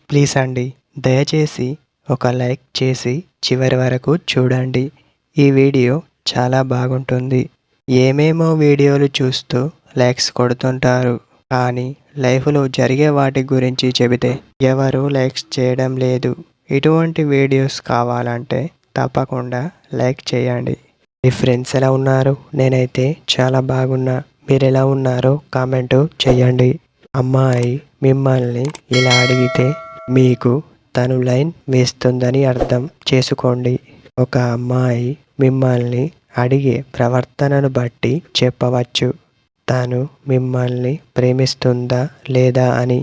Please అండి, దయచేసి ఒక లైక్ చేసి చివరి వరకు చూడండి. ఈ వీడియో చాలా బాగుంటుంది. ఏమేమో వీడియోలు చూస్తూ లైక్స్ కొడుతుంటారు, కానీ లైఫ్లో జరిగే వాటి గురించి చెబితే ఎవరు లైక్స్ చేయడం లేదు. ఇటువంటి వీడియోస్ కావాలంటే తప్పకుండా లైక్ చేయండి. మీ ఫ్రెండ్స్ ఎలా ఉన్నారు? నేనైతే చాలా బాగున్నా. మీరు ఎలా ఉన్నారో కామెంట్ చేయండి. అమ్మాయి మిమ్మల్ని ఇలా అడిగితే మీకు తను లైన్ వేస్తుందని అర్థం చేసుకోండి. ఒక అమ్మాయి మిమ్మల్ని అడిగే ప్రవర్తనను బట్టి చెప్పవచ్చు తను మిమ్మల్ని ప్రేమిస్తుందా లేదా అని.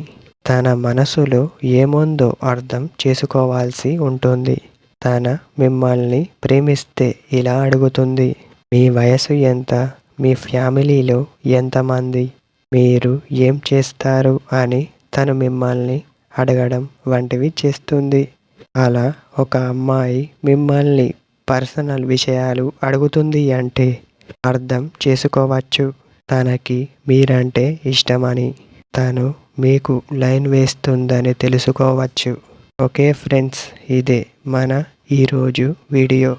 తన మనసులో ఏముందో అర్థం చేసుకోవాల్సి ఉంటుంది. తన మిమ్మల్ని ప్రేమిస్తే ఇలా అడుగుతుంది: మీ వయసు ఎంత? మీ ఫ్యామిలీలో ఎంతమంది? మీరు ఏం చేస్తారు అని తను మిమ్మల్ని అడగడం వంటివి చేస్తుంది. అలా ఒక అమ్మాయి మిమ్మల్ని పర్సనల్ విషయాలు అడుగుతుంది అంటే అర్థం చేసుకోవచ్చు తనకి మీరంటే ఇష్టమని. తను మీకు లైన్ వేస్తుందని తెలుసుకోవచ్చు. ఓకే ఫ్రెండ్స్, ఇదే మన ఈరోజు వీడియో.